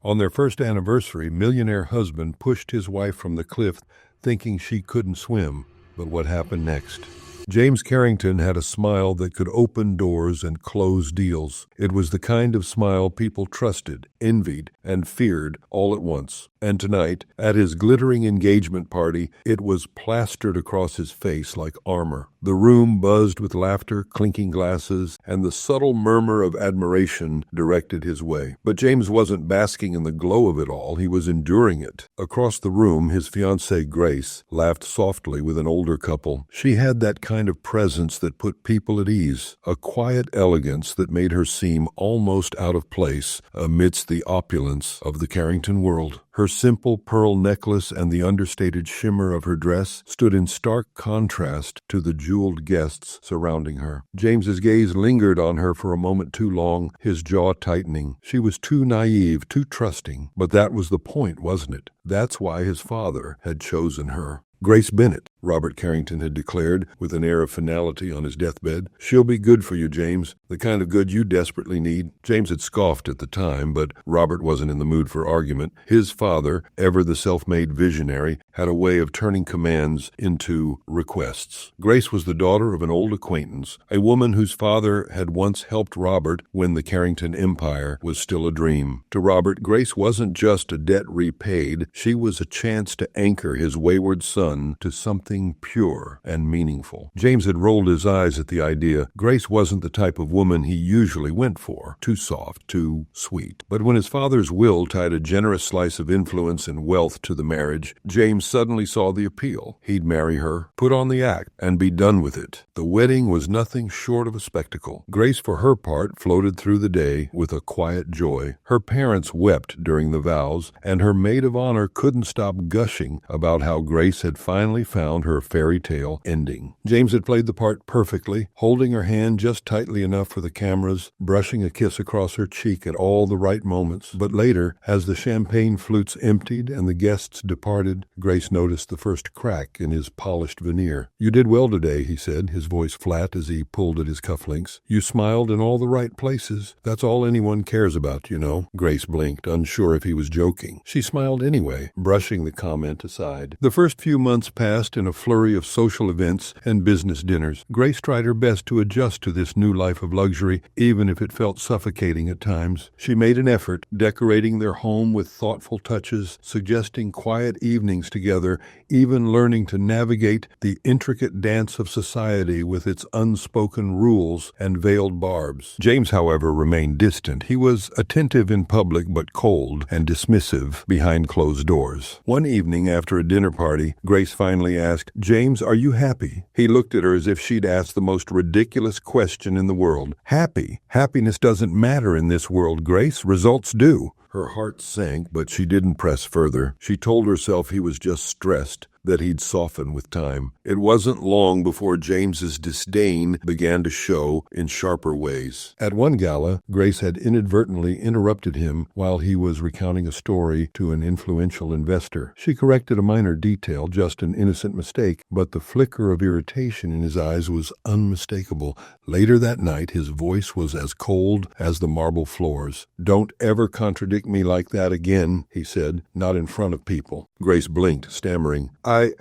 On their first anniversary, Millionaire husband pushed his wife from the cliff thinking she couldn't swim. But what happened next? James Carrington had a smile that could open doors and close deals. It was the kind of smile people trusted, envied, and feared all at once. And tonight, at his glittering engagement party, it was plastered across his face like armor. The room buzzed with laughter, clinking glasses, and the subtle murmur of admiration directed his way. But James wasn't basking in the glow of it all, he was enduring it. Across the room, his fiancée Grace laughed softly with an older couple. She had that kind of presence that put people at ease, a quiet elegance that made her seem almost out of place amidst the opulence of the Carrington world. Her simple pearl necklace and the understated shimmer of her dress stood in stark contrast to the jeweled guests surrounding her. James's gaze lingered on her for a moment too long, his jaw tightening. She was too naive, too trusting. But that was the point, wasn't it? That's why his father had chosen her. Grace Bennett, Robert Carrington had declared with an air of finality on his deathbed. She'll be good for you, James, the kind of good you desperately need. James had scoffed at the time, but Robert wasn't in the mood for argument. His father, ever the self-made visionary, had a way of turning commands into requests. Grace was the daughter of an old acquaintance, a woman whose father had once helped Robert when the Carrington empire was still a dream. To Robert, Grace wasn't just a debt repaid, she was a chance to anchor his wayward son to something pure and meaningful. James had rolled his eyes at the idea. Grace wasn't the type of woman he usually went for, too soft, too sweet. But when his father's will tied a generous slice of influence and wealth to the marriage, James suddenly saw the appeal. He'd marry her, put on the act, and be done with it. The wedding was nothing short of a spectacle. Grace, for her part, floated through the day with a quiet joy. Her parents wept during the vows, and her maid of honor couldn't stop gushing about how Grace had finally found her fairy tale ending. James had played the part perfectly, holding her hand just tightly enough for the cameras, brushing a kiss across her cheek at all the right moments. But later, as the champagne flutes emptied and the guests departed, Grace noticed the first crack in his polished veneer. "You did well today," he said, his voice flat as he pulled at his cufflinks. "You smiled in all the right places. That's all anyone cares about, you know." Grace blinked, unsure if he was joking. She smiled anyway, brushing the comment aside. The first few months passed in a flurry of social events and business dinners. Grace tried her best to adjust to this new life of luxury, even if it felt suffocating at times. She made an effort, decorating their home with thoughtful touches, suggesting quiet evenings together, even learning to navigate the intricate dance of society with its unspoken rules and veiled barbs. James, however, remained distant. He was attentive in public but cold and dismissive behind closed doors. One evening after a dinner party, Grace finally asked, "James, are you happy?" He looked at her as if she'd asked the most ridiculous question in the world. Happy? Happiness doesn't matter in this world, Grace. Results do. Her heart sank, but she didn't press further. She told herself he was just stressed, that he'd soften with time. It wasn't long before James's disdain began to show in sharper ways. At one gala, Grace had inadvertently interrupted him while he was recounting a story to an influential investor. She corrected a minor detail, just an innocent mistake, but the flicker of irritation in his eyes was unmistakable. Later that night, his voice was as cold as the marble floors. "Don't ever contradict me like that again," he said, "not in front of people." Grace blinked, stammering,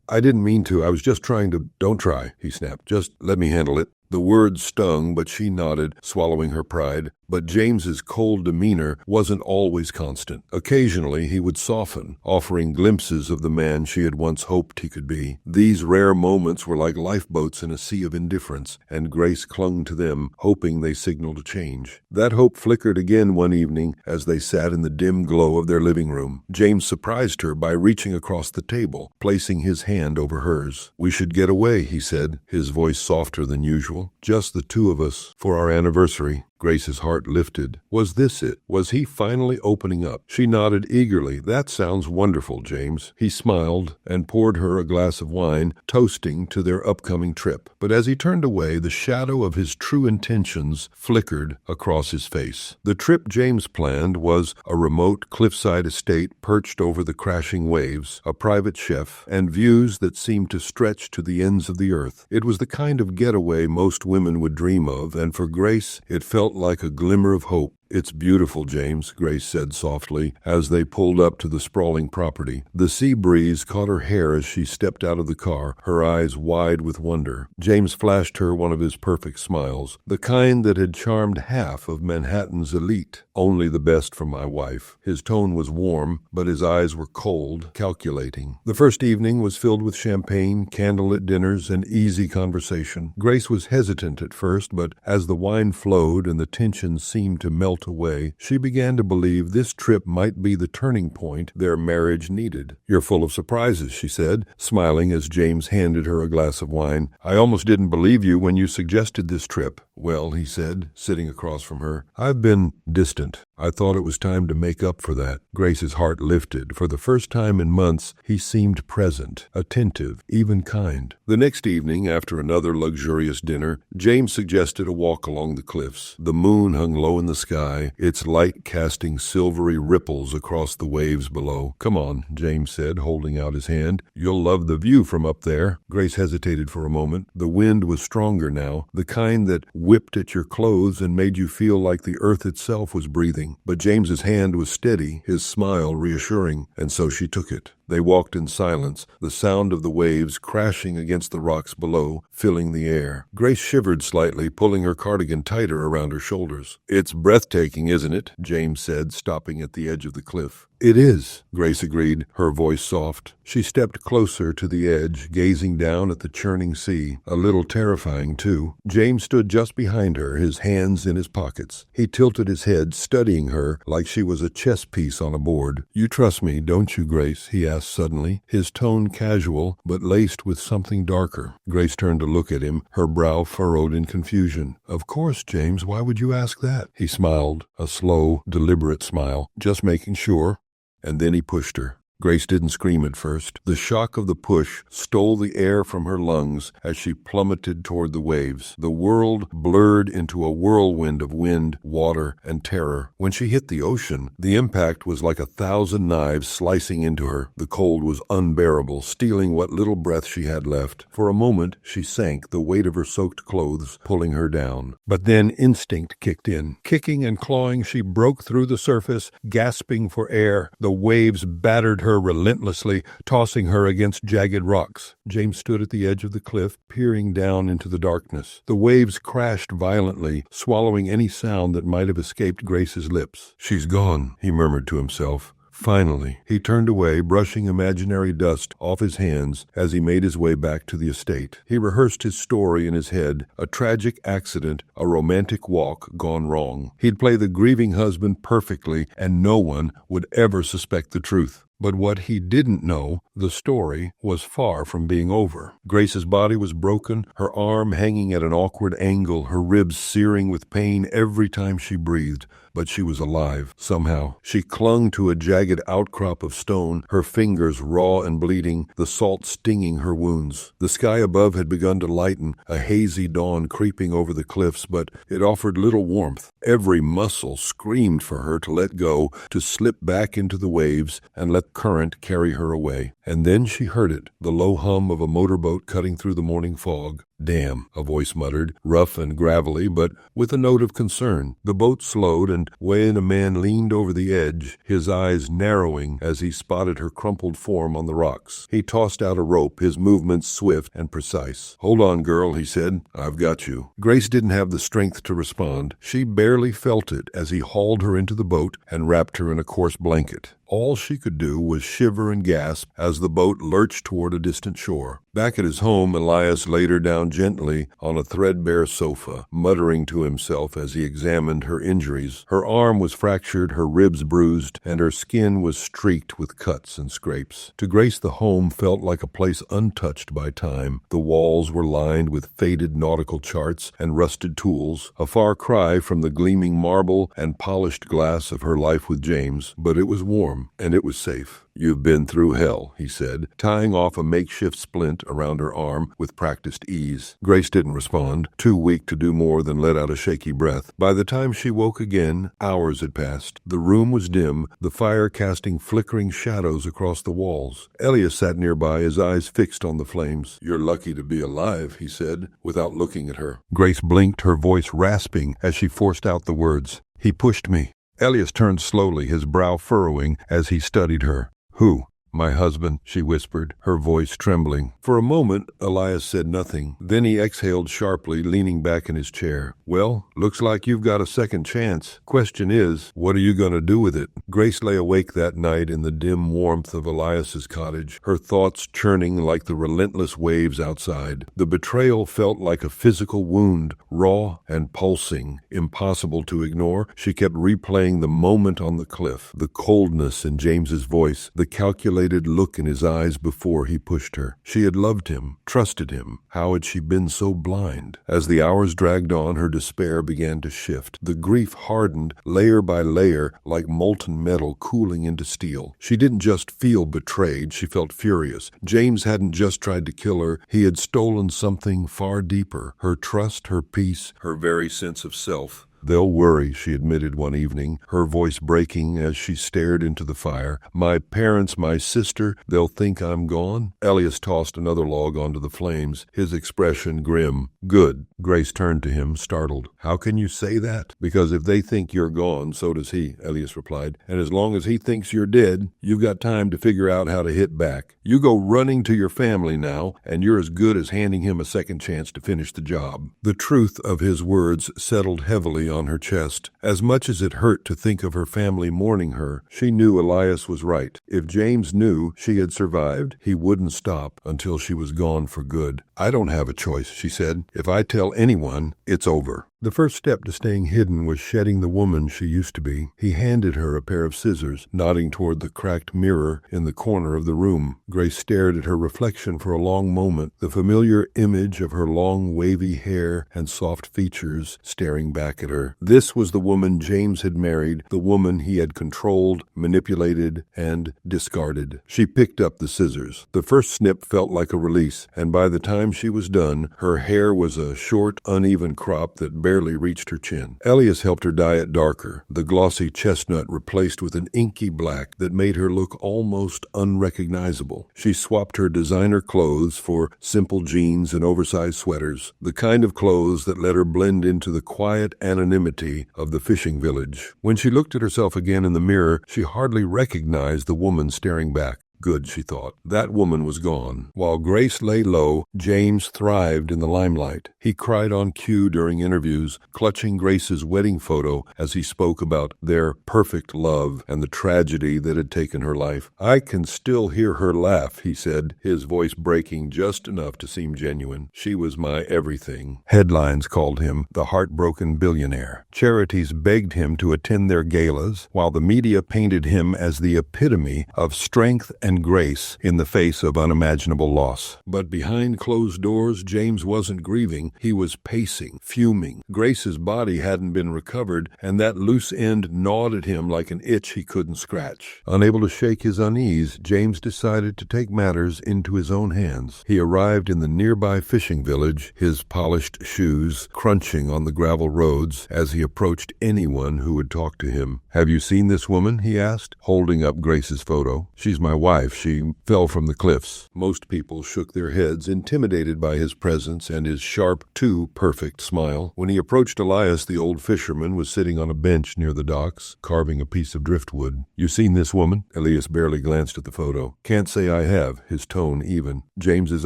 I didn't mean to. I was just trying to—" "Don't try," he snapped. "Just let me handle it." The words stung, but she nodded, swallowing her pride. But James's cold demeanor wasn't always constant. Occasionally he would soften, offering glimpses of the man she had once hoped he could be. These rare moments were like lifeboats in a sea of indifference, and Grace clung to them, hoping they signaled a change. That hope flickered again one evening as they sat in the dim glow of their living room. James surprised her by reaching across the table, placing his hand over hers. "We should get away," he said, his voice softer than usual. "Just the two of us, for our anniversary." Grace's heart lifted. Was this it? Was he finally opening up? She nodded eagerly. "That sounds wonderful, James." He smiled and poured her a glass of wine, toasting to their upcoming trip. But as he turned away, the shadow of his true intentions flickered across his face. The trip James planned was a remote cliffside estate perched over the crashing waves, a private chef, and views that seemed to stretch to the ends of the earth. It was the kind of getaway most women would dream of, and for Grace, it felt like a glimmer of hope. "It's beautiful, James," Grace said softly as they pulled up to the sprawling property. The sea breeze caught her hair as she stepped out of the car, her eyes wide with wonder. James flashed her one of his perfect smiles, the kind that had charmed half of Manhattan's elite. "Only the best from my wife." His tone was warm, but his eyes were cold, calculating. The first evening was filled with champagne, candlelit dinners, and easy conversation. Grace was hesitant at first, but as the wine flowed and the tension seemed to melt away, she began to believe this trip might be the turning point their marriage needed. "You're full of surprises," she said, smiling as James handed her a glass of wine. "I almost didn't believe you when you suggested this trip." "Well," he said, sitting across from her, "I've been distant. I thought it was time to make up for that." Grace's heart lifted. For the first time in months, he seemed present, attentive, even kind. The next evening, after another luxurious dinner, James suggested a walk along the cliffs. The moon hung low in the sky, its light casting silvery ripples across the waves below. "Come on," James said, holding out his hand. "You'll love the view from up there." Grace hesitated for a moment. The wind was stronger now, the kind that whipped at your clothes and made you feel like the earth itself was breathing. But James's hand was steady, his smile reassuring, and so she took it. They walked in silence, the sound of the waves crashing against the rocks below, filling the air. Grace shivered slightly, pulling her cardigan tighter around her shoulders. "It's breathtaking, isn't it?" James said, stopping at the edge of the cliff. "It is," Grace agreed, her voice soft. She stepped closer to the edge, gazing down at the churning sea, a little terrifying, too. James stood just behind her, his hands in his pockets. He tilted his head, studying her like she was a chess piece on a board. "You trust me, don't you, Grace?" he asked suddenly, his tone casual but laced with something darker. Grace turned to look at him, her brow furrowed in confusion. "Of course, James, why would you ask that?" He smiled, a slow, deliberate smile, "just making sure." And then he pushed her. Grace didn't scream at first. The shock of the push stole the air from her lungs as she plummeted toward the waves. The world blurred into a whirlwind of wind, water, and terror. When she hit the ocean, the impact was like 1,000 knives slicing into her. The cold was unbearable, stealing what little breath she had left. For a moment, she sank, the weight of her soaked clothes pulling her down. But then instinct kicked in. Kicking and clawing, she broke through the surface, gasping for air. The waves battered her relentlessly, tossing her against jagged rocks. James stood at the edge of the cliff, peering down into the darkness. The waves crashed violently, swallowing any sound that might have escaped Grace's lips. "She's gone," he murmured to himself. Finally, he turned away, brushing imaginary dust off his hands as he made his way back to the estate. He rehearsed his story in his head, a tragic accident, a romantic walk gone wrong. He'd play the grieving husband perfectly, and no one would ever suspect the truth. But what he didn't know, the story was far from being over. Grace's body was broken, her arm hanging at an awkward angle, her ribs searing with pain every time she breathed. But she was alive, somehow. She clung to a jagged outcrop of stone, her fingers raw and bleeding, the salt stinging her wounds. The sky above had begun to lighten, a hazy dawn creeping over the cliffs, but it offered little warmth. Every muscle screamed for her to let go, to slip back into the waves and let current carry her away. And then she heard it, the low hum of a motorboat cutting through the morning fog. "Damn," a voice muttered, rough and gravelly, but with a note of concern. The boat slowed, and when a man leaned over the edge, his eyes narrowing as he spotted her crumpled form on the rocks. He tossed out a rope, his movements swift and precise. "Hold on, girl," he said. "I've got you." Grace didn't have the strength to respond. She barely felt it as he hauled her into the boat and wrapped her in a coarse blanket. All she could do was shiver and gasp as the boat lurched toward a distant shore. Back at his home, Elias laid her down gently on a threadbare sofa, muttering to himself as he examined her injuries. Her arm was fractured, her ribs bruised, and her skin was streaked with cuts and scrapes. To Grace, the home felt like a place untouched by time. The walls were lined with faded nautical charts and rusted tools, a far cry from the gleaming marble and polished glass of her life with James, but it was warm. And it was safe. "You've been through hell," he said, tying off a makeshift splint around her arm with practiced ease. Grace didn't respond, too weak to do more than let out a shaky breath. By the time she woke again, hours had passed. The room was dim, the fire casting flickering shadows across the walls. Elias sat nearby, his eyes fixed on the flames. "You're lucky to be alive," he said, without looking at her. Grace blinked, her voice rasping as she forced out the words. He pushed me. Elias turned slowly, his brow furrowing as he studied her. Who? My husband, she whispered, her voice trembling. For a moment, Elias said nothing. Then he exhaled sharply, leaning back in his chair. Well, looks like you've got a second chance. Question is, what are you going to do with it? Grace lay awake that night in the dim warmth of Elias's cottage, her thoughts churning like the relentless waves outside. The betrayal felt like a physical wound, raw and pulsing, impossible to ignore. She kept replaying the moment on the cliff, the coldness in James's voice, the calculated look in his eyes before he pushed her. She had loved him, trusted him. How had she been so blind? As the hours dragged on, her despair began to shift. The grief hardened layer by layer like molten metal cooling into steel. She didn't just feel betrayed, she felt furious. James hadn't just tried to kill her, he had stolen something far deeper. Her trust, her peace, her very sense of self. They'll worry, she admitted one evening, her voice breaking as she stared into the fire. My parents, my sister, they'll think I'm gone? Elias tossed another log onto the flames, his expression grim. Good. Grace turned to him, startled. How can you say that? Because if they think you're gone, so does he, Elias replied. And as long as he thinks you're dead, you've got time to figure out how to hit back. You go running to your family now, and you're as good as handing him a second chance to finish the job. The truth of his words settled heavily on her chest. As much as it hurt to think of her family mourning her, she knew Elias was right. If James knew she had survived, he wouldn't stop until she was gone for good. I don't have a choice, she said. If I tell anyone, it's over. The first step to staying hidden was shedding the woman she used to be. He handed her a pair of scissors, nodding toward the cracked mirror in the corner of the room. Grace stared at her reflection for a long moment, the familiar image of her long, wavy hair and soft features staring back at her. This was the woman James had married, the woman he had controlled, manipulated, and discarded. She picked up the scissors. The first snip felt like a release, and by the time she was done, her hair was a short, uneven crop that barely reached her chin. Elias helped her dye it darker, the glossy chestnut replaced with an inky black that made her look almost unrecognizable. She swapped her designer clothes for simple jeans and oversized sweaters, the kind of clothes that let her blend into the quiet anonymity of the fishing village. When she looked at herself again in the mirror, she hardly recognized the woman staring back. Good, she thought. That woman was gone. While Grace lay low, James thrived in the limelight. He cried on cue during interviews, clutching Grace's wedding photo as he spoke about their perfect love and the tragedy that had taken her life. I can still hear her laugh, he said, his voice breaking just enough to seem genuine. She was my everything. Headlines called him the heartbroken billionaire. Charities begged him to attend their galas, while the media painted him as the epitome of strength and grace in the face of unimaginable loss. But behind closed doors, James wasn't grieving. He was pacing, fuming. Grace's body hadn't been recovered, and that loose end gnawed at him like an itch he couldn't scratch. Unable to shake his unease, James decided to take matters into his own hands. He arrived in the nearby fishing village, his polished shoes crunching on the gravel roads as he approached anyone who would talk to him. Have you seen this woman? He asked, holding up Grace's photo. She's my wife. She fell from the cliffs. Most people shook their heads, intimidated by his presence and his sharp, too perfect smile. When he approached Elias, the old fisherman was sitting on a bench near the docks, carving a piece of driftwood. You seen this woman? Elias barely glanced at the photo. Can't say I have, his tone even. James's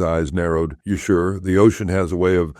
eyes narrowed. You sure? The ocean has a way of,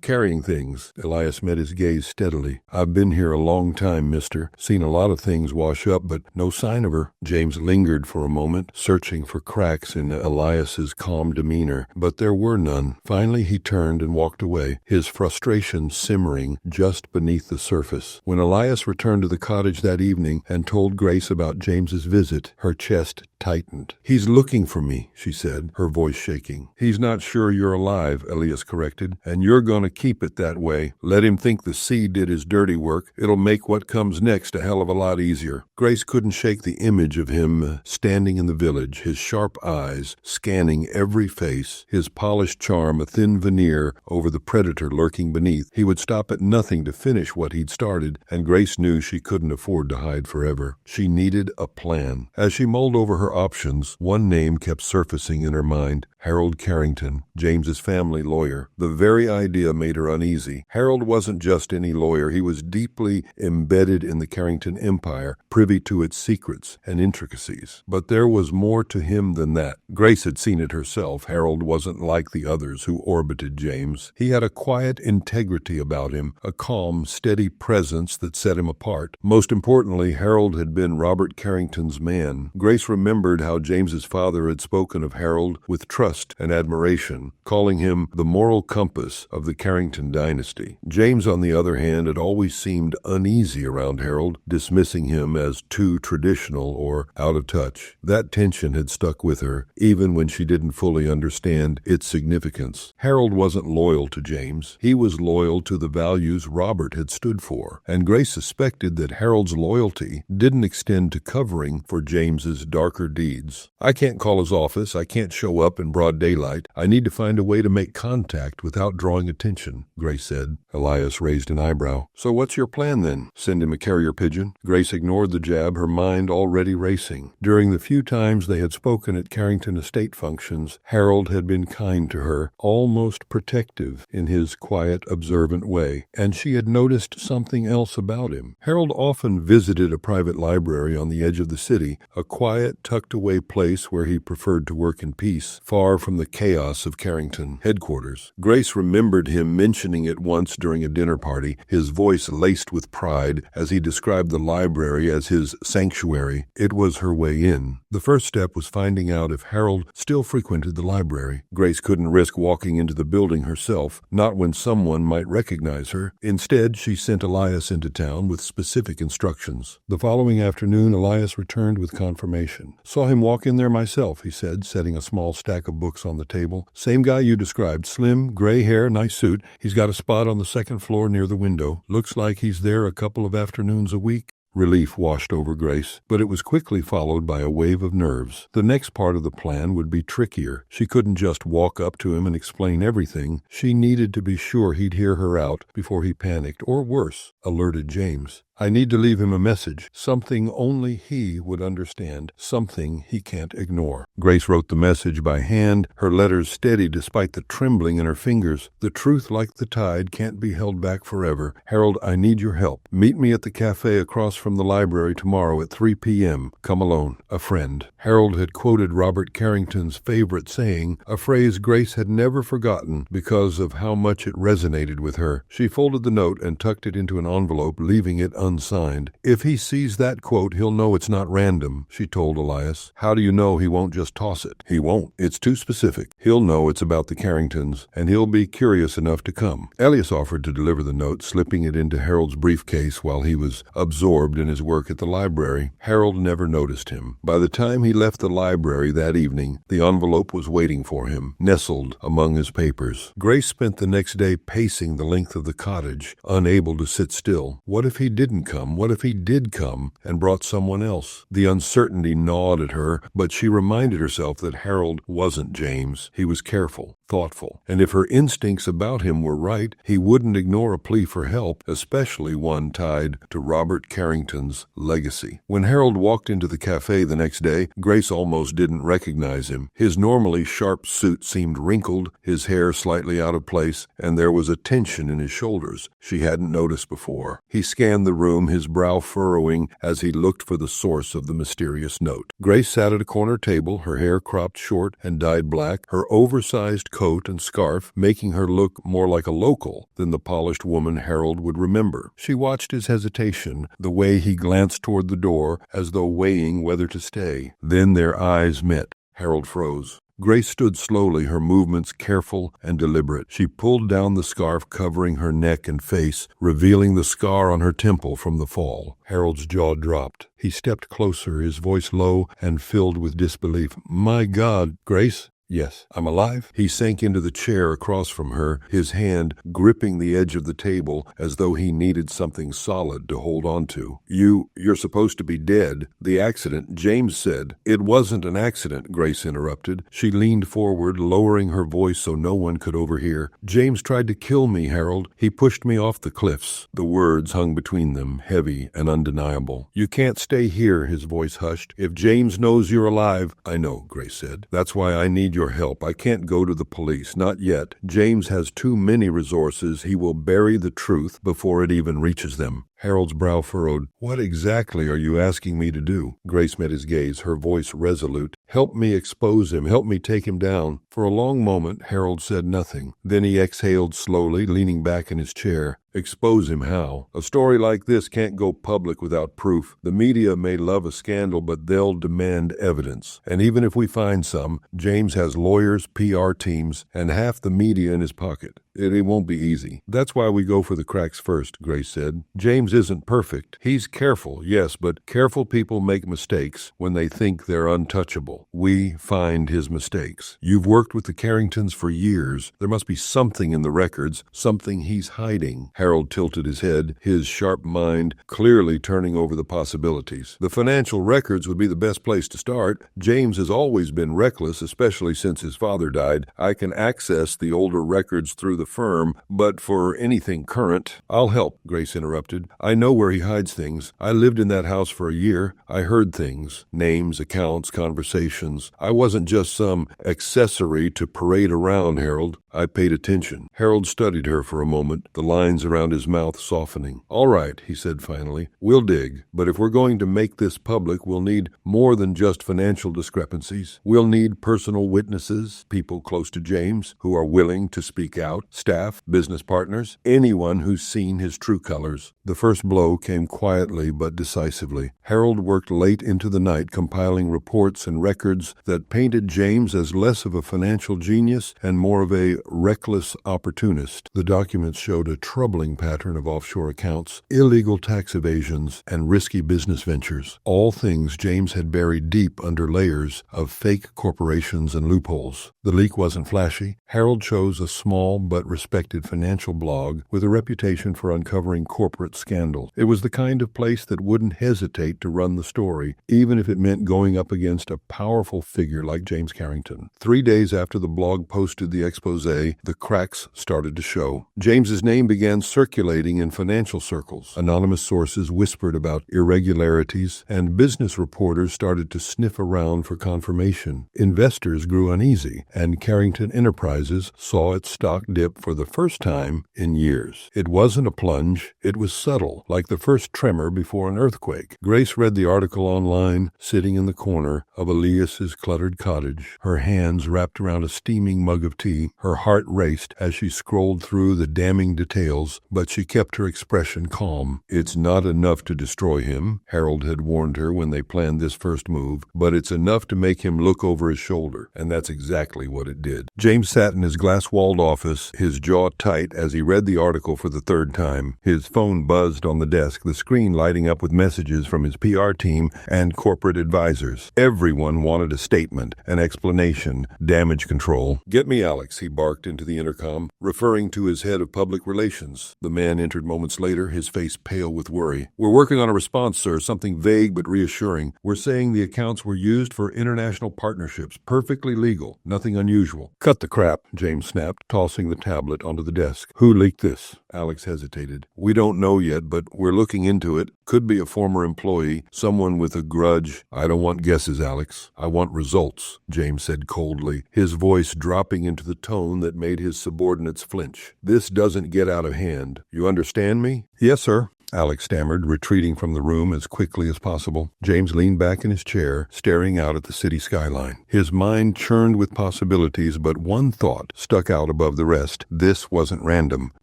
carrying things. Elias met his gaze steadily. I've been here a long time, mister. Seen a lot of things wash up, but no sign of her. James lingered for a moment, searching for cracks in Elias's calm demeanor, but there were none. Finally, he turned and walked away, his frustration simmering just beneath the surface. When Elias returned to the cottage that evening and told Grace about James's visit, her chest tightened. He's looking for me, she said, her voice shaking. He's not sure you're alive, Elias corrected, and you're going to keep it that way. Let him think the sea did his dirty work. It'll make what comes next a hell of a lot easier. Grace couldn't shake the image of him standing in the village, his sharp eyes scanning every face, his polished charm a thin veneer over the predator lurking beneath. He would stop at nothing to finish what he'd started, and Grace knew she couldn't afford to hide forever. She needed a plan. As she mulled over her options, one name kept surfacing in her mind, Harold Carrington, James's family lawyer. The very idea made her uneasy. Harold wasn't just any lawyer. He was deeply embedded in the Carrington empire, privy to its secrets and intricacies. But there was more to him than that. Grace had seen it herself. Harold wasn't like the others who orbited James. He had a quiet integrity about him, a calm, steady presence that set him apart. Most importantly, Harold had been Robert Carrington's man. Grace remembered how James's father had spoken of Harold with trust and admiration, calling him the moral compass of the Carrington dynasty. James, on the other hand, had always seemed uneasy around Harold, dismissing him as too traditional or out of touch. That tension had stuck with her, even when she didn't fully understand its significance. Harold wasn't loyal to James. He was loyal to the values Robert had stood for, and Grace suspected that Harold's loyalty didn't extend to covering for James's darker deeds. I can't call his office. I can't show up in broad daylight. I need to find a way to make contact without drawing attention, Grace said. Elias raised an eyebrow. So what's your plan then? Send him a carrier pigeon? Grace ignored the jab, her mind already racing. During the few times they had spoken at Carrington estate functions, Harold had been kind to her, almost protective in his quiet, observant way, and she had noticed something else about him. Harold often visited a private library on the edge of the city, a quiet, tucked-away place where he preferred to work in peace, far from the chaos of Carrington headquarters. Grace remembered him mentioning it once during a dinner party, his voice laced with pride as he described the library as his sanctuary. It was her way in. The first step was finding out if Harold still frequented the library. Grace couldn't risk walking into the building herself, not when someone might recognize her. Instead, she sent Elias into town with specific instructions. The following afternoon, Elias returned with confirmation. Saw him walk in there myself, he said, setting a small stack of books on the table. Same guy you described. Slim, gray hair, nice suit. He's got a spot on the second floor near the window. Looks like he's there a couple of afternoons a week. Relief washed over Grace, but it was quickly followed by a wave of nerves. The next part of the plan would be trickier. She couldn't just walk up to him and explain everything. She needed to be sure he'd hear her out before he panicked, or worse, alerted James. I need to leave him a message, something only he would understand, something he can't ignore. Grace wrote the message by hand, her letters steady despite the trembling in her fingers. The truth, like the tide, can't be held back forever. Harold, I need your help. Meet me at the cafe across from the library tomorrow at 3 p.m. Come alone. A friend. Harold had quoted Robert Carrington's favorite saying, a phrase Grace had never forgotten because of how much it resonated with her. She folded the note and tucked it into an envelope, leaving it unsigned. If he sees that quote, he'll know it's not random, she told Elias. How do you know he won't just toss it? He won't. It's too specific. He'll know it's about the Carringtons, and he'll be curious enough to come. Elias offered to deliver the note, slipping it into Harold's briefcase while he was absorbed in his work at the library. Harold never noticed him. By the time he left the library that evening, the envelope was waiting for him, nestled among his papers. Grace spent the next day pacing the length of the cottage, unable to sit still. What if he didn't come? What if he did come and brought someone else? The uncertainty gnawed at her, but she reminded herself that Harold wasn't James. He was careful, thoughtful, and if her instincts about him were right, he wouldn't ignore a plea for help, especially one tied to Robert Carrington's legacy. When Harold walked into the cafe the next day, Grace almost didn't recognize him. His normally sharp suit seemed wrinkled, his hair slightly out of place, and there was a tension in his shoulders she hadn't noticed before. He scanned the room, his brow furrowing as he looked for the source of the mysterious note. Grace sat at a corner table, her hair cropped short and dyed black, her oversized coat and scarf making her look more like a local than the polished woman Harold would remember. She watched his hesitation, the way he glanced toward the door as though weighing whether to stay. Then their eyes met. Harold froze. Grace stood slowly, her movements careful and deliberate. She pulled down the scarf covering her neck and face, revealing the scar on her temple from the fall. Harold's jaw dropped. He stepped closer, his voice low and filled with disbelief. My God, Grace? Yes, I'm alive. He sank into the chair across from her, his hand gripping the edge of the table as though he needed something solid to hold on to. You're supposed to be dead. The accident, James said. It wasn't an accident, Grace interrupted. She leaned forward, lowering her voice so no one could overhear. James tried to kill me, Harold. He pushed me off the cliffs. The words hung between them, heavy and undeniable. You can't stay here, his voice hushed. If James knows you're alive, I know, Grace said. That's why I need your help. I can't go to the police. Not yet. James has too many resources. He will bury the truth before it even reaches them." Harold's brow furrowed. "What exactly are you asking me to do?" Grace met his gaze, her voice resolute. "Help me expose him. Help me take him down." For a long moment, Harold said nothing. Then he exhaled slowly, leaning back in his chair. "Expose him how? A story like this can't go public without proof. The media may love a scandal, but they'll demand evidence. And even if we find some, James has lawyers, PR teams, and half the media in his pocket. It won't be easy. That's why we go for the cracks first," Grace said. "James isn't perfect. He's careful, yes, but careful people make mistakes when they think they're untouchable. We find his mistakes. You've worked with the Carringtons for years. There must be something in the records, something he's hiding." Harold tilted his head, his sharp mind clearly turning over the possibilities. "The financial records would be the best place to start. James has always been reckless, especially since his father died. I can access the older records through the firm, but for anything current—" "I'll help," Grace interrupted. "I know where he hides things. I lived in that house for a year. I heard things. Names, accounts, conversations. I wasn't just some accessory to parade around, Harold. I paid attention." Harold studied her for a moment, the lines around his mouth softening. "All right," he said finally. "We'll dig. But if we're going to make this public, we'll need more than just financial discrepancies. We'll need personal witnesses, people close to James who are willing to speak out, staff, business partners, anyone who's seen his true colors." The first blow came quietly but decisively. Harold worked late into the night compiling reports and records that painted James as less of a financial genius and more of a reckless opportunist. The documents showed a troubling pattern of offshore accounts, illegal tax evasions, and risky business ventures, all things James had buried deep under layers of fake corporations and loopholes. The leak wasn't flashy. Harold chose a small but respected financial blog with a reputation for uncovering corporate scandal. It was the kind of place that wouldn't hesitate to run the story, even if it meant going up against a powerful figure like James Carrington. 3 days after the blog posted the expose, the cracks started to show. James's name began circulating in financial circles. Anonymous sources whispered about irregularities, and business reporters started to sniff around for confirmation. Investors grew uneasy, and Carrington Enterprises saw its stock dip for the first time in years. It wasn't a plunge. It was subtle, like the first tremor before an earthquake. Grace read the article online, sitting in the corner of Elias's cluttered cottage, her hands wrapped around a steaming mug of tea. Her heart raced as she scrolled through the damning details, but she kept her expression calm. "It's not enough to destroy him," Harold had warned her when they planned this first move, "but it's enough to make him look over his shoulder." And that's exactly what it did. James sat in his glass-walled office, his jaw tight as he read the article for the third time. His phone buzzed on the desk, the screen lighting up with messages from his PR team and corporate advisors. Everyone wanted a statement, an explanation, damage control. "Get me Alex," he barked into the intercom, referring to his head of public relations. The man entered moments later, his face pale with worry. "We're working on a response, sir, something vague but reassuring. We're saying the accounts were used for international partnerships, perfectly legal, nothing unusual." "Cut the crap," James snapped, tossing the tablet onto the desk. "Who leaked this?" Alex hesitated. "We don't know yet, but we're looking into it. Could be a former employee, someone with a grudge." "I don't want guesses, Alex. I want results," James said coldly, his voice dropping into the tone that made his subordinates flinch. "This doesn't get out of hand. You understand me?" "Yes, sir," Alex stammered, retreating from the room as quickly as possible. James leaned back in his chair, staring out at the city skyline. His mind churned with possibilities, but one thought stuck out above the rest. This wasn't random.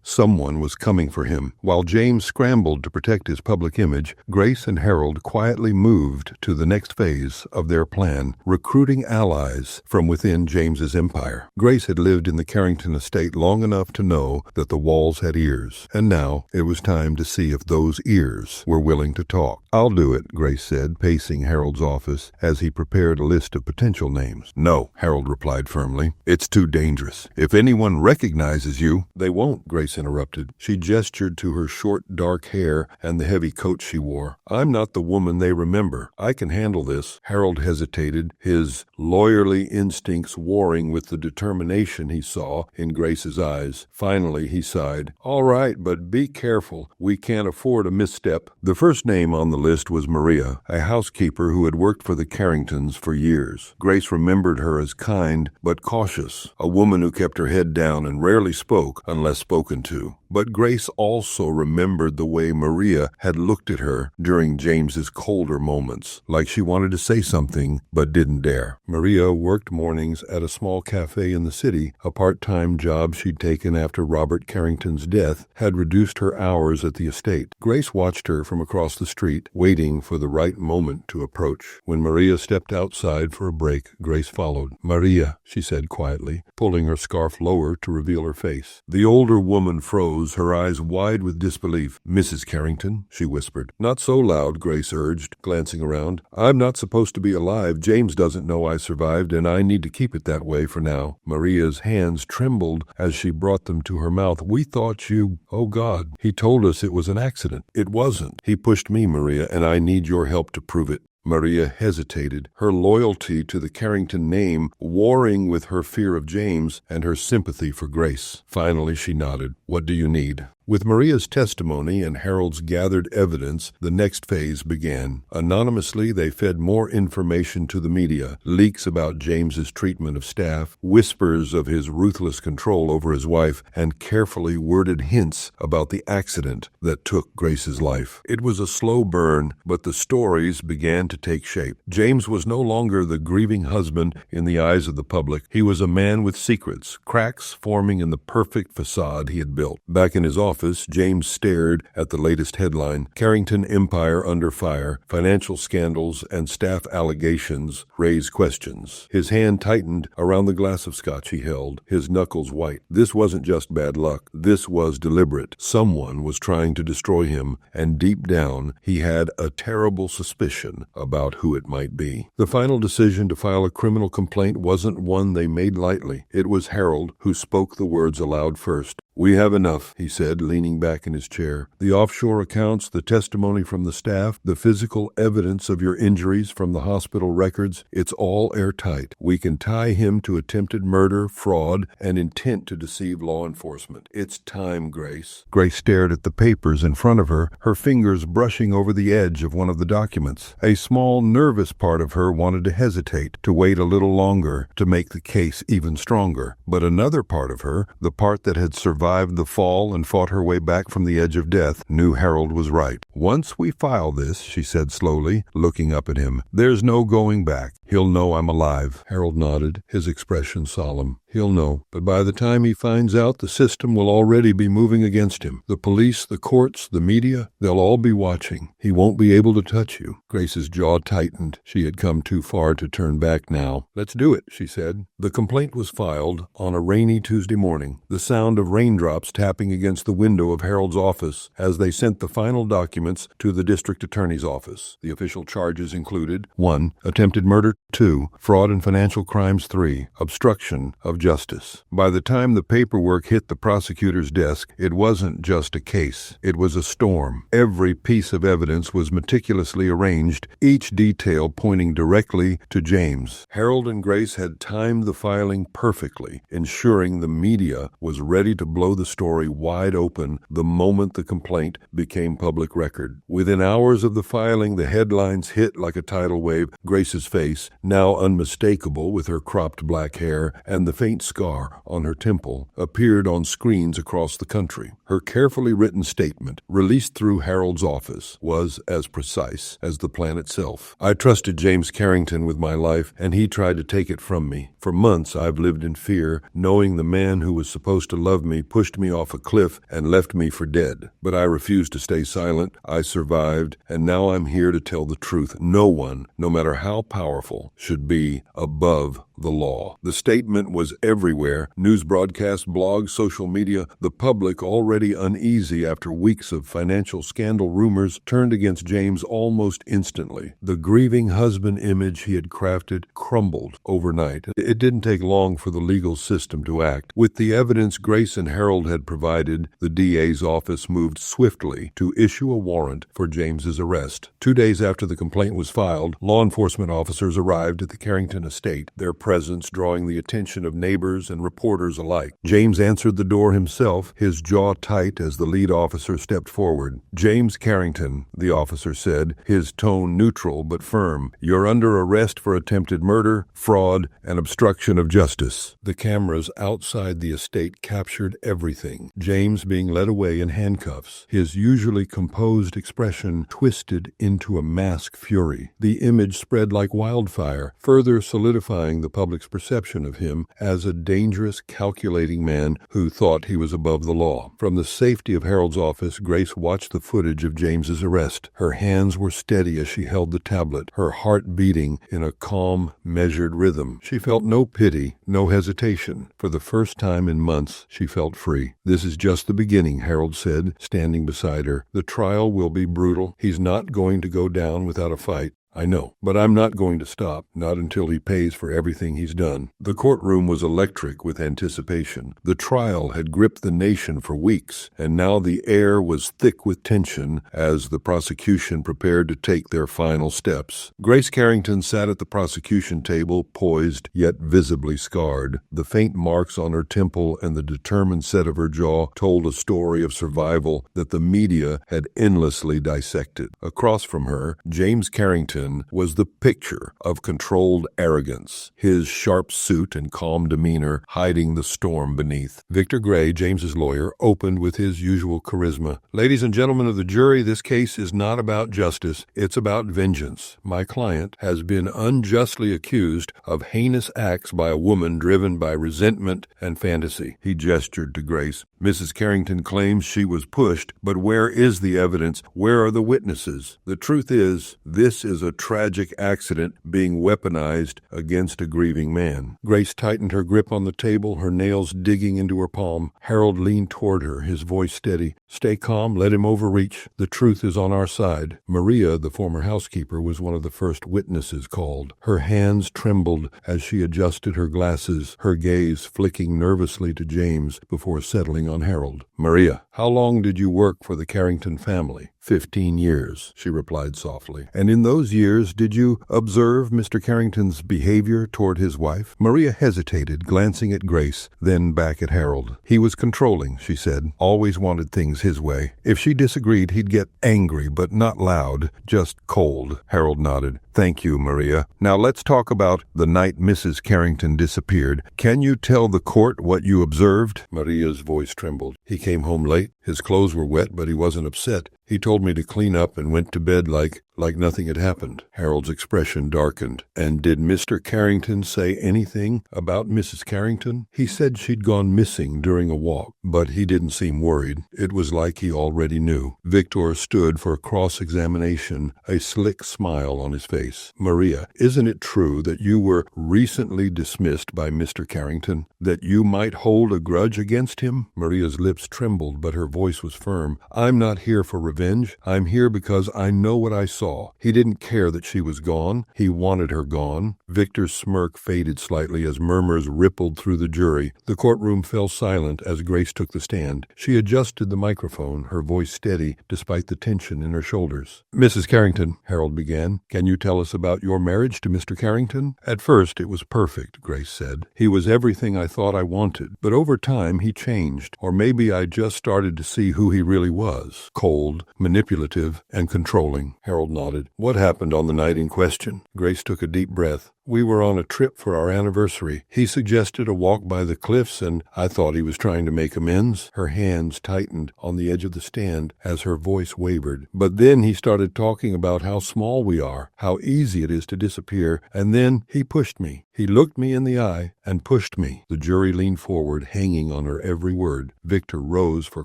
Someone was coming for him. While James scrambled to protect his public image, Grace and Harold quietly moved to the next phase of their plan, recruiting allies from within James's empire. Grace had lived in the Carrington estate long enough to know that the walls had ears, and now it was time to see if those ears were willing to talk. "I'll do it," Grace said, pacing Harold's office as he prepared a list of potential names. "No," Harold replied firmly. "It's too dangerous. If anyone recognizes you—" "They won't," Grace Grace interrupted. She gestured to her short, dark hair and the heavy coat she wore. I'm not the woman they remember. I can handle this. Harold hesitated, his lawyerly instincts warring with the determination he saw in Grace's eyes. Finally, he sighed. All right, but be careful. We can't afford a misstep. The first name on the list was Maria, a housekeeper who had worked for the Carringtons for years. Grace remembered her as kind but cautious, a woman who kept her head down and rarely spoke unless spoken to. But Grace also remembered the way Maria had looked at her during James's colder moments, like she wanted to say something but didn't dare. Maria worked mornings at a small cafe in the city. A part-time job she'd taken after Robert Carrington's death had reduced her hours at the estate. Grace watched her from across the street, waiting for the right moment to approach. When Maria stepped outside for a break, Grace followed. Maria, she said quietly, pulling her scarf lower to reveal her face. The older woman froze, her eyes wide with disbelief. Mrs. Carrington, she whispered. Not so loud, Grace urged, glancing around. I'm not supposed to be alive. James doesn't know I survived, and I need to keep it that way for now. Maria's hands trembled as she brought them to her mouth. We thought you... Oh, God. He told us it was an accident. It wasn't. He pushed me, Maria, and I need your help to prove it. Maria hesitated, her loyalty to the Carrington name warring with her fear of James and her sympathy for Grace. Finally, she nodded. What do you need? With Maria's testimony and Harold's gathered evidence, the next phase began. Anonymously, they fed more information to the media, leaks about James's treatment of staff, whispers of his ruthless control over his wife, and carefully worded hints about the accident that took Grace's life. It was a slow burn, but the stories began to take shape. James was no longer the grieving husband in the eyes of the public. He was a man with secrets, cracks forming in the perfect facade he had built. Back in his office, James stared at the latest headline, Carrington Empire Under Fire, Financial Scandals and Staff Allegations Raise Questions. His hand tightened around the glass of scotch he held, his knuckles white. This wasn't just bad luck. This was deliberate. Someone was trying to destroy him, and deep down, he had a terrible suspicion about who it might be. The final decision to file a criminal complaint wasn't one they made lightly. It was Harold who spoke the words aloud first. We have enough, he said, leaning back in his chair. The offshore accounts, the testimony from the staff, the physical evidence of your injuries from the hospital records, it's all airtight. We can tie him to attempted murder, fraud, and intent to deceive law enforcement. It's time, Grace. Grace stared at the papers in front of her, her fingers brushing over the edge of one of the documents. A small, nervous part of her wanted to hesitate, to wait a little longer, to make the case even stronger. But another part of her, the part that had survived the fall and fought her way back from the edge of death, knew Harold was right. Once we file this, she said slowly, looking up at him, there's no going back. He'll know I'm alive. Harold nodded, his expression solemn. He'll know, but by the time he finds out, the system will already be moving against him. The police, the courts, the media, they'll all be watching. He won't be able to touch you. Grace's jaw tightened. She had come too far to turn back now. Let's do it, she said. The complaint was filed on a rainy Tuesday morning, the sound of raindrops tapping against the window of Harold's office as they sent the final documents to the district attorney's office. The official charges included 1. Attempted murder, 2. Fraud and financial crimes, 3. Obstruction of justice. By the time the paperwork hit the prosecutor's desk, it wasn't just a case. It was a storm. Every piece of evidence was meticulously arranged, each detail pointing directly to James. Harold and Grace had timed the filing perfectly, ensuring the media was ready to blow the story wide open the moment the complaint became public record. Within hours of the filing, the headlines hit like a tidal wave. Grace's face, now unmistakable with her cropped black hair and the faint scar on her temple, appeared on screens across the country. Her carefully written statement, released through Harold's office, was as precise as the plan itself. I trusted James Carrington with my life, and he tried to take it from me. For months, I've lived in fear, knowing the man who was supposed to love me pushed me off a cliff and left me for dead. But I refused to stay silent. I survived, and now I'm here to tell the truth. No one, no matter how powerful, should be above the law. The statement was everywhere: news broadcasts, blogs, social media. The public, already uneasy after weeks of financial scandal rumors, turned against James almost instantly. The grieving husband image he had crafted crumbled overnight. It didn't take long for the legal system to act. With the evidence Grace and Harold had provided, the DA's office moved swiftly to issue a warrant for James's arrest. 2 days after the complaint was filed, law enforcement officers arrived at the Carrington estate, their presence drawing the attention of neighbors and reporters alike. James answered the door himself, his jaw tight as the lead officer stepped forward. "James Carrington," the officer said, his tone neutral but firm. "You're under arrest for attempted murder, fraud, and obstruction of justice." The cameras outside the estate captured everything. James being led away in handcuffs, his usually composed expression twisted into a mask fury. The image spread like wildfire, further solidifying the public's perception of him as a dangerous, calculating man who thought he was above the law. From the safety of Harold's office, Grace watched the footage of James's arrest. Her hands were steady as she held the tablet, her heart beating in a calm, measured rhythm. She felt no pity, no hesitation. For the first time in months, she felt free. "This is just the beginning," Harold said, standing beside her. "The trial will be brutal. He's not going to go down without a fight. I know, but I'm not going to stop, not until he pays for everything he's done." The courtroom was electric with anticipation. The trial had gripped the nation for weeks, and now the air was thick with tension as the prosecution prepared to take their final steps. Grace Carrington sat at the prosecution table, poised, yet visibly scarred. The faint marks on her temple and the determined set of her jaw told a story of survival that the media had endlessly dissected. Across from her, James Carrington was the picture of controlled arrogance, his sharp suit and calm demeanor hiding the storm beneath. Victor Gray, James's lawyer, opened with his usual charisma. "Ladies and gentlemen of the jury, this case is not about justice. It's about vengeance. My client has been unjustly accused of heinous acts by a woman driven by resentment and fantasy." He gestured to Grace. "Mrs. Carrington claims she was pushed, but where is the evidence? Where are the witnesses? The truth is, this is a tragic accident being weaponized against a grieving man." Grace tightened her grip on the table, her nails digging into her palm. Harold leaned toward her, his voice steady. "Stay calm, let him overreach. The truth is on our side." Maria, the former housekeeper, was one of the first witnesses called. Her hands trembled as she adjusted her glasses, her gaze flicking nervously to James before settling on Harold. "Maria, how long did you work for the Carrington family?" 15 years, she replied softly. "And in those years, did you observe Mr. Carrington's behavior toward his wife?" Maria hesitated, glancing at Grace, then back at Harold. "He was controlling," she said. "Always wanted things his way. If she disagreed, he'd get angry, but not loud, just cold." Harold nodded. "Thank you, Maria. Now let's talk about the night Mrs. Carrington disappeared. Can you tell the court what you observed?" Maria's voice trembled. "He came home late. His clothes were wet, but he wasn't upset. He told me to clean up and went to bed like nothing had happened." Harold's expression darkened. "And did Mr. Carrington say anything about Mrs. Carrington?" "He said she'd gone missing during a walk, but he didn't seem worried. It was like he already knew." Victor stood for cross-examination, a slick smile on his face. "Maria, isn't it true that you were recently dismissed by Mr. Carrington? That you might hold a grudge against him?" Maria's lips trembled, but her voice was firm. "I'm not here for revenge. I'm here because I know what I saw. He didn't care that she was gone. He wanted her gone." Victor's smirk faded slightly as murmurs rippled through the jury. The courtroom fell silent as Grace took the stand. She adjusted the microphone, her voice steady despite the tension in her shoulders. "Mrs. Carrington," Harold began, "can you tell us about your marriage to Mr. Carrington?" "At first it was perfect," Grace said. "He was everything I thought I wanted. But over time he changed. Or maybe I just started to see who he really was. Cold, manipulative, and controlling." Harold nodded. "What happened on the night in question?" Grace took a deep breath. "We were on a trip for our anniversary. He suggested a walk by the cliffs, and I thought he was trying to make amends." Her hands tightened on the edge of the stand as her voice wavered. "But then he started talking about how small we are, how easy it is to disappear, and then he pushed me. He looked me in the eye and pushed me." The jury leaned forward, hanging on her every word. Victor rose for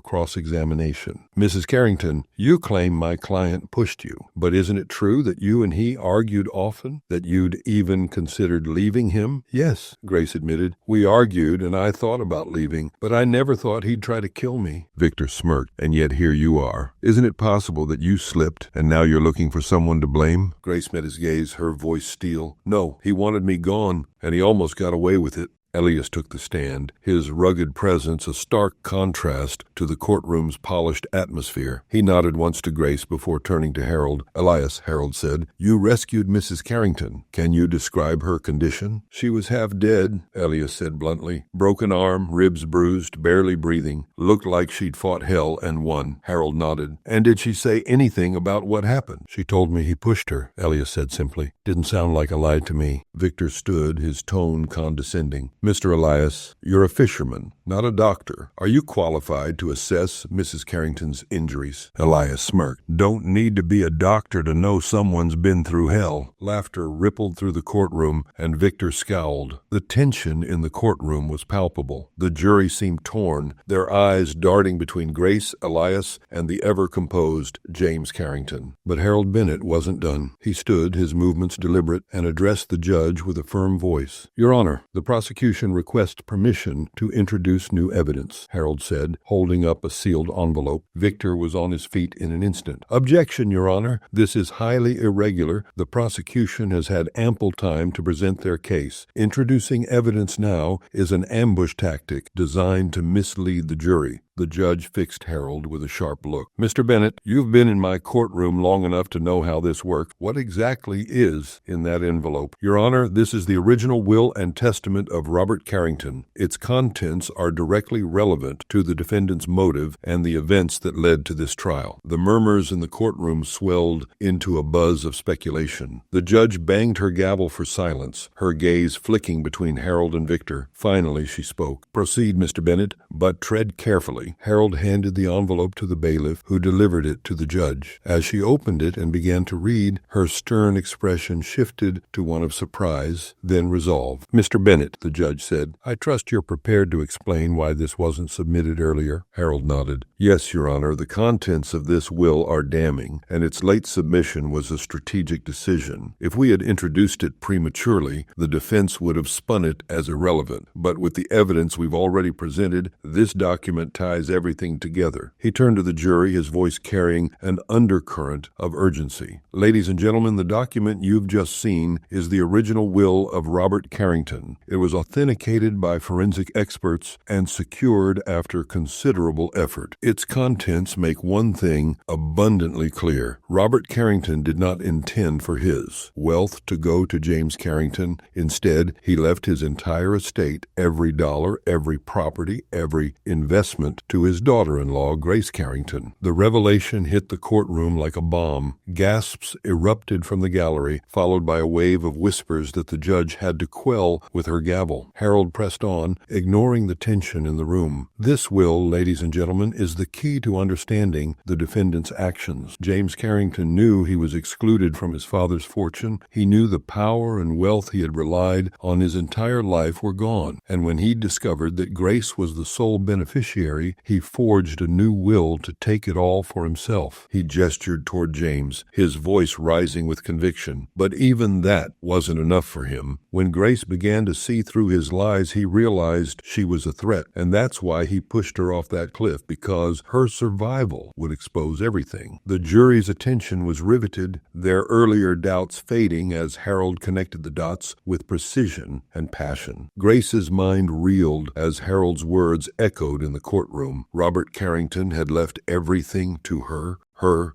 cross-examination. "Mrs. Carrington, you claim my client pushed you, but isn't it true that you and he argued often, that you'd even considered leaving him?" "Yes," Grace admitted. "We argued, and I thought about leaving, but I never thought he'd try to kill me." Victor smirked. "And yet here you are. Isn't it possible that you slipped, and now you're looking for someone to blame?" Grace met his gaze, her voice steel. "No, he wanted me gone, and he almost got away with it." Elias took the stand, his rugged presence a stark contrast to the courtroom's polished atmosphere. He nodded once to Grace before turning to Harold. "Elias," Harold said, "you rescued Mrs. Carrington. Can you describe her condition?" "She was half dead," Elias said bluntly. "Broken arm, ribs bruised, barely breathing. Looked like she'd fought hell and won." Harold nodded. "And did she say anything about what happened?" "She told me he pushed her," Elias said simply. "Didn't sound like a lie to me." Victor stood, his tone condescending. "Mr. Elias, you're a fisherman, not a doctor. Are you qualified to assess Mrs. Carrington's injuries?" Elias smirked. "Don't need to be a doctor to know someone's been through hell." Laughter rippled through the courtroom, and Victor scowled. The tension in the courtroom was palpable. The jury seemed torn, their eyes darting between Grace, Elias, and the ever-composed James Carrington. But Harold Bennett wasn't done. He stood, his movements deliberate, and addressed the judge with a firm voice. "Your Honor, the prosecution requests permission to introduce new evidence," Harold said, holding up a sealed envelope. Victor was on his feet in an instant. "Objection, Your Honor. This is highly irregular. The prosecution has had ample time to present their case. Introducing evidence now is an ambush tactic designed to mislead the jury." The judge fixed Harold with a sharp look. "Mr. Bennett, you've been in my courtroom long enough to know how this works. What exactly is in that envelope?" "Your Honor, this is the original will and testament of Robert Carrington. Its contents are directly relevant to the defendant's motive and the events that led to this trial." The murmurs in the courtroom swelled into a buzz of speculation. The judge banged her gavel for silence, her gaze flicking between Harold and Victor. Finally, she spoke. "Proceed, Mr. Bennett, but tread carefully." Harold handed the envelope to the bailiff, who delivered it to the judge. As she opened it and began to read, her stern expression shifted to one of surprise, then resolve. "Mr. Bennett," the judge said, "I trust you're prepared to explain why this wasn't submitted earlier." Harold nodded. "Yes, Your Honor, the contents of this will are damning, and its late submission was a strategic decision. If we had introduced it prematurely, the defense would have spun it as irrelevant. But with the evidence we've already presented, this document ties everything together." He turned to the jury, his voice carrying an undercurrent of urgency. "Ladies and gentlemen, the document you've just seen is the original will of Robert Carrington. It was authenticated by forensic experts and secured after considerable effort. Its contents make one thing abundantly clear. Robert Carrington did not intend for his wealth to go to James Carrington. Instead, he left his entire estate, every dollar, every property, every investment, to his daughter-in-law, Grace Carrington." The revelation hit the courtroom like a bomb. Gasps erupted from the gallery, followed by a wave of whispers that the judge had to quell with her gavel. Harold pressed on, ignoring the tension in the room. "This will, ladies and gentlemen, is the key to understanding the defendant's actions. James Carrington knew he was excluded from his father's fortune. He knew the power and wealth he had relied on his entire life were gone. And when he discovered that Grace was the sole beneficiary, he forged a new will to take it all for himself." He gestured toward James, his voice rising with conviction. But even that wasn't enough for him. When Grace began to see through his lies, he realized she was a threat, and that's why he pushed her off that cliff, because her survival would expose everything. The jury's attention was riveted, their earlier doubts fading as Harold connected the dots with precision and passion. Grace's mind reeled as Harold's words echoed in the courtroom. Robert Carrington had left everything to her,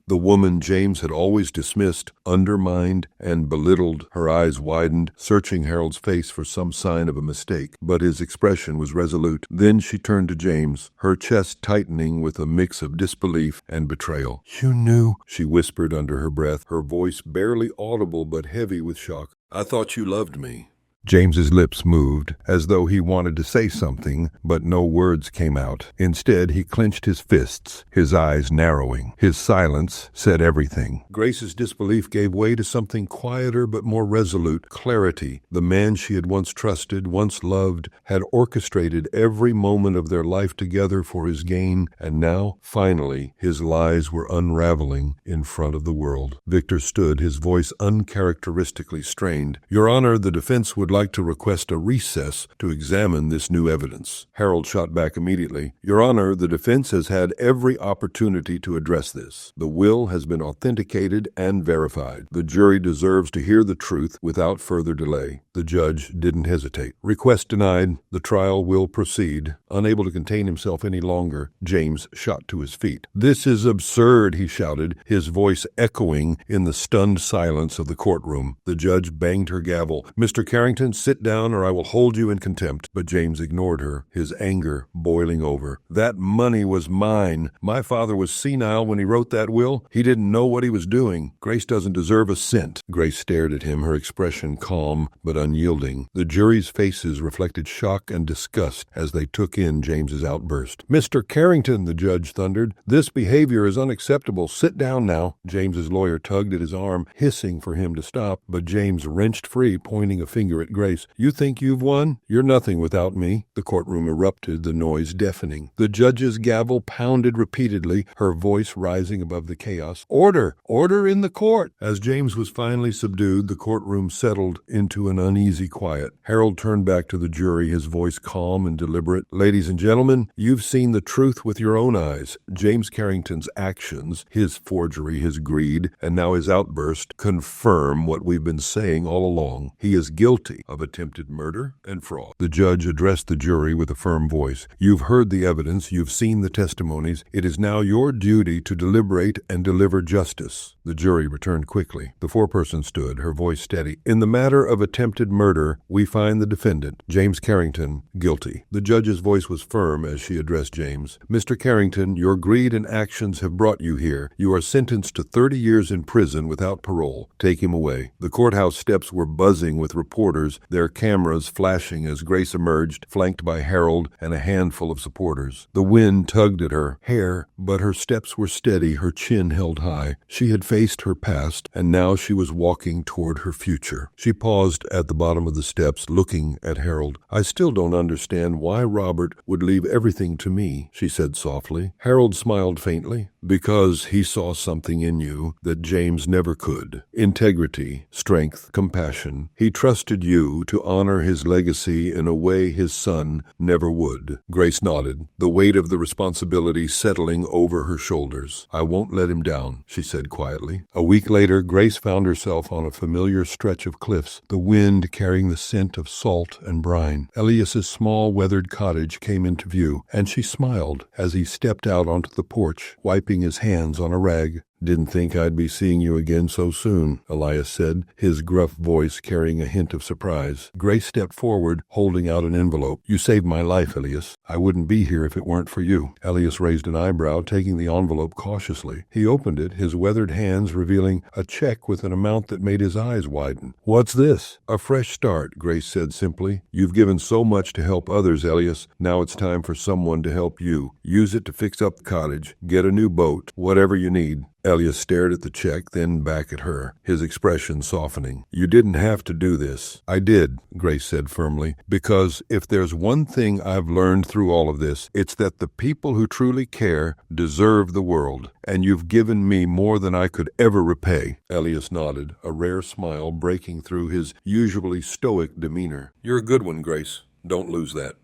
the woman James had always dismissed, undermined, and belittled. Her eyes widened, searching Harold's face for some sign of a mistake, but his expression was resolute. Then she turned to James, her chest tightening with a mix of disbelief and betrayal. "You knew," she whispered under her breath, her voice barely audible but heavy with shock. "I thought you loved me." James's lips moved, as though he wanted to say something, but no words came out. Instead, he clenched his fists, his eyes narrowing. His silence said everything. Grace's disbelief gave way to something quieter but more resolute: clarity. The man she had once trusted, once loved, had orchestrated every moment of their life together for his gain, and now, finally, his lies were unraveling in front of the world. Victor stood, his voice uncharacteristically strained. "Your Honor, the defense would like to request a recess to examine this new evidence." Harold shot back immediately. "Your Honor, the defense has had every opportunity to address this. The will has been authenticated and verified. The jury deserves to hear the truth without further delay." The judge didn't hesitate. "Request denied. The trial will proceed." Unable to contain himself any longer, James shot to his feet. "This is absurd," he shouted, his voice echoing in the stunned silence of the courtroom. The judge banged her gavel. "Mr. Carrington, sit down or I will hold you in contempt." But James ignored her, his anger boiling over. "That money was mine. My father was senile when he wrote that will. He didn't know what he was doing. Grace doesn't deserve a cent." Grace stared at him, her expression calm but unyielding. The jury's faces reflected shock and disgust as they took in James's outburst. "Mr. Carrington," the judge thundered, "this behavior is unacceptable. Sit down now." James's lawyer tugged at his arm, hissing for him to stop, but James wrenched free, pointing a finger at Grace. "You think you've won? You're nothing without me." The courtroom erupted, the noise deafening. The judge's gavel pounded repeatedly, her voice rising above the chaos. "Order! Order in the court!" As James was finally subdued, the courtroom settled into an uneasy quiet. Harold turned back to the jury, his voice calm and deliberate. "Ladies and gentlemen, you've seen the truth with your own eyes. James Carrington's actions, his forgery, his greed, and now his outburst confirm what we've been saying all along. He is guilty of attempted murder and fraud." The judge addressed the jury with a firm voice. "You've heard the evidence, you've seen the testimonies. It is now your duty to deliberate and deliver justice." The jury returned quickly. The foreperson stood, her voice steady. "In the matter of attempted murder, we find the defendant, James Carrington, guilty." The judge's voice was firm as she addressed James. "Mr. Carrington, your greed and actions have brought you here. You are sentenced to 30 years in prison without parole. Take him away." The courthouse steps were buzzing with reporters, their cameras flashing as Grace emerged, flanked by Harold and a handful of supporters. The wind tugged at her hair, but her steps were steady, her chin held high. She had faced her past, and now she was walking toward her future. She paused at the bottom of the steps, looking at Harold. "I still don't understand why Robert would leave everything to me," she said softly. Harold smiled faintly. "Because he saw something in you that James never could. Integrity, strength, compassion. He trusted you to honor his legacy in a way his son never would." Grace nodded, the weight of the responsibility settling over her shoulders. "I won't let him down," she said quietly. A week later, Grace found herself on a familiar stretch of cliffs, the wind carrying the scent of salt and brine. Elias's small, weathered cottage came into view, and she smiled as he stepped out onto the porch, wiping his hands on a rag. "Didn't think I'd be seeing you again so soon," Elias said, his gruff voice carrying a hint of surprise. Grace stepped forward, holding out an envelope. "You saved my life, Elias. I wouldn't be here if it weren't for you." Elias raised an eyebrow, taking the envelope cautiously. He opened it, his weathered hands revealing a check with an amount that made his eyes widen. "What's this?" "A fresh start," Grace said simply. "You've given so much to help others, Elias. Now it's time for someone to help you. Use it to fix up the cottage, get a new boat, whatever you need." Elias stared at the check, then back at her, his expression softening. "You didn't have to do this." "I did," Grace said firmly, "because if there's one thing I've learned through all of this, it's that the people who truly care deserve the world, and you've given me more than I could ever repay." Elias nodded, a rare smile breaking through his usually stoic demeanor. "You're a good one, Grace. Don't lose that."